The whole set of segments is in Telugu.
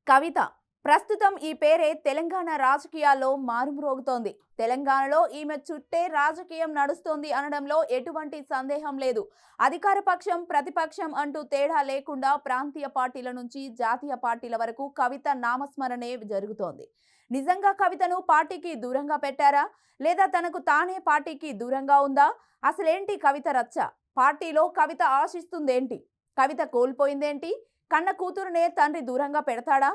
కవిత ప్రస్తుతం ఈ పేరే తెలంగాణ రాజకీయాల్లో మారుమ్రోగుతోంది. తెలంగాణలో ఈమె చుట్టే రాజకీయం నడుస్తోంది అనడంలో ఎటువంటి సందేహం లేదు. అధికార పక్షం, ప్రతిపక్షం అంటూ తేడా లేకుండా ప్రాంతీయ పార్టీల నుంచి జాతీయ పార్టీల వరకు కవిత నామస్మరణే జరుగుతోంది. నిజంగా కవితను పార్టీకి దూరంగా పెట్టారా? లేదా తనకు తానే పార్టీకి దూరంగా ఉందా? అసలేంటి కవిత రచ్చ? పార్టీలో కవిత ఆశిస్తుందేంటి? కవిత కోల్పోయిందేంటి? కన్న కూతురునే తండ్రి దూరంగా పెడతాడా?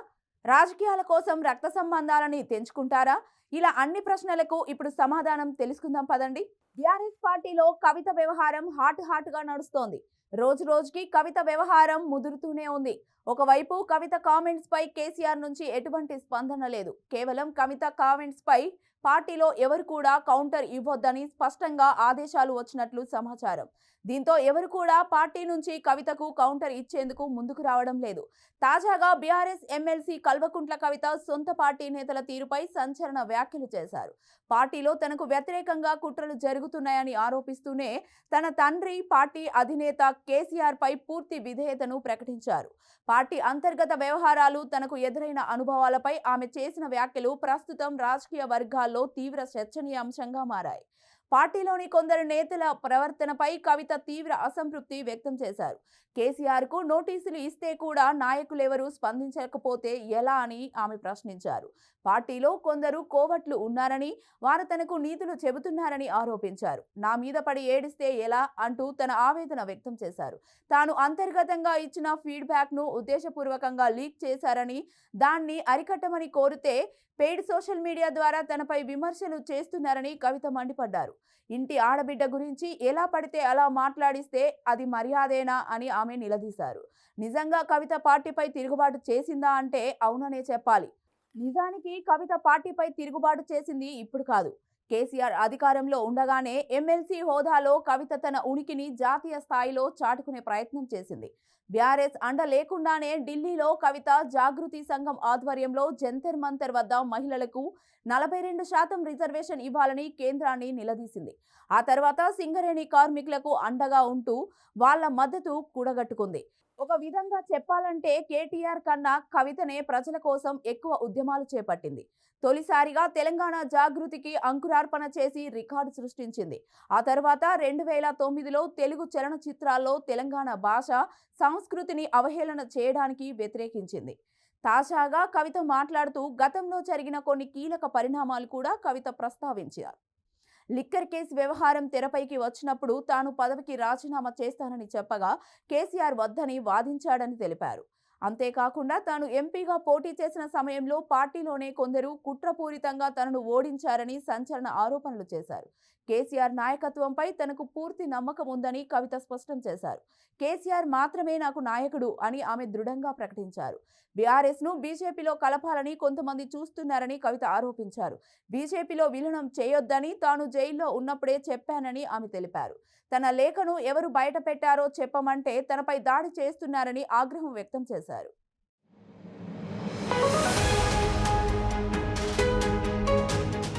రాజకీయాల కోసం రక్త సంబంధాలని తెంచుకుంటారా? ఇలా అన్ని ప్రశ్నలకు ఇప్పుడు సమాధానం తెలుసుకుందాం పదండి. బీఆర్ఎస్ పార్టీలో కవిత వ్యవహారం హాట్ గా నడుస్తోంది. రోజు రోజుకి కవిత వ్యవహారం ముదురుతూనే ఉంది. ఒకవైపు కవిత కామెంట్స్ పై కేసీఆర్ నుంచి ఎటువంటి స్పందన లేదు. కేవలం కవిత కామెంట్స్ పై పార్టీలో ఎవరు కూడా కౌంటర్ ఇవ్వొద్దని స్పష్టంగా ఆదేశాలు వచ్చినట్లు సమాచారం. దీంతో ఎవరు కూడా పార్టీ నుంచి కవితకు కౌంటర్ ఇచ్చేందుకు ముందుకు రావడం లేదు. తాజాగా బీఆర్ఎస్ ఎమ్మెల్సీ కల్వకుంట్ల కవిత సొంత పార్టీ నేతల తీరుపై సంచలన వ్యాఖ్యలు చేశారు. పార్టీలో తనకు వ్యతిరేకంగా కుట్రలు జరుగుతున్నాయని ఆరోపిస్తూనే తన తండ్రి పార్టీ అధినేత కేసీఆర్ పై పూర్తి విధేయతను ప్రకటించారు. పార్టీ అంతర్గత వ్యవహారాలు, తనకు ఎదురైన అనుభవాలపై ఆమె చేసిన వ్యాఖ్యలు ప్రస్తుతం రాజకీయ వర్గాల్లో తీవ్ర చర్చనీయాంశంగా మారాయి. పార్టీలోని కొందరు నేతల ప్రవర్తనపై కవిత తీవ్ర అసంతృప్తి వ్యక్తం చేశారు. కేసీఆర్ కు నోటీసులు ఇస్తే కూడా నాయకులెవరూ స్పందించకపోతే ఎలా అని ఆమె ప్రశ్నించారు. పార్టీలో కొందరు కోవట్లు ఉన్నారని, వారు తనకు నీతులు చెబుతున్నారని ఆరోపించారు. నా మీద పడి ఏడిస్తే ఎలా అంటూ తన ఆవేదన వ్యక్తం చేశారు. తాను అంతర్గతంగా ఇచ్చిన ఫీడ్బ్యాక్ ను ఉద్దేశపూర్వకంగా లీక్ చేశారని, దాన్ని అరికట్టమని కోరితే పెయిడ్ సోషల్ మీడియా ద్వారా తనపై విమర్శలు చేస్తున్నారని కవిత మండిపడ్డారు. ఇంటి ఆడబిడ్డ గురించి ఎలా పడితే అలా మాట్లాడిస్తే అది మర్యాదేనా అని ఆమె నిలదీశారు. నిజంగా కవిత పార్టీపై తిరుగుబాటు చేసిందా అంటే అవుననే చెప్పాలి. నిజానికి కవిత పార్టీపై తిరుగుబాటు చేసింది ఇప్పుడు కాదు. కేసీఆర్ అధికారంలో ఉండగానే ఎమ్మెల్సీ హోదాలో కవిత తన ఉనికిని జాతీయ స్థాయిలో చాటుకునే ప్రయత్నం చేసింది. బీఆర్ఎస్ అండ లేకుండానే ఢిల్లీలో కవిత జాగృతి సంఘం ఆధ్వర్యంలో జంతర్ మంతర్ వద్ద మహిళలకు 42% రిజర్వేషన్ ఇవ్వాలని కేంద్రాన్ని నిలదీసింది. ఆ తర్వాత సింగరేణి కార్మికులకు అండగా ఉంటూ వాళ్ల మద్దతు కూడగట్టుకుంది. ఒక విధంగా చెప్పాలంటే కేటీఆర్ కన్నా కవితనే ప్రజల కోసం ఎక్కువ ఉద్యమాలు చేపట్టింది. తొలిసారిగా తెలంగాణ జాగృతికి అంకురార్పణ చేసి రికార్డు సృష్టించింది. ఆ తర్వాత 2009లో తెలుగు చలనచిత్రాల్లో తెలంగాణ భాష, సంస్కృతిని అవహేళన చేయడానికి వ్యతిరేకించింది. తాజాగా కవిత మాట్లాడుతూ గతంలో జరిగిన కొన్ని కీలక పరిణామాలు కూడా కవిత ప్రస్తావించారు. లిక్కర్ కేసు వ్యవహారం తెరపైకి వచ్చినప్పుడు తాను పదవికి రాజీనామా చేస్తానని చెప్పగా కేసీఆర్ వద్దని వాదించాడని తెలిపారు. అంతేకాకుండా తాను ఎంపీగా పోటీ చేసిన సమయంలో పార్టీలోనే కొందరు కుట్రపూరితంగా తనను ఓడించారని సంచలన ఆరోపణలు చేశారు. కేసీఆర్ నాయకత్వంపై తనకు పూర్తి నమ్మకం ఉందని కవిత స్పష్టం చేశారు. కేసీఆర్ మాత్రమే నాకు నాయకుడు అని ఆమె దృఢంగా ప్రకటించారు. బీఆర్ఎస్ ను బీజేపీలో కలపాలని కొంతమంది చూస్తున్నారని కవిత ఆరోపించారు. బీజేపీలో విలీనం చేయొద్దని తాను జైల్లో ఉన్నప్పుడే చెప్పానని ఆమె తెలిపారు. తన లేఖను ఎవరు బయట పెట్టారో చెప్పమంటే తనపై దాడి చేస్తున్నారని ఆగ్రహం వ్యక్తం చేశారు.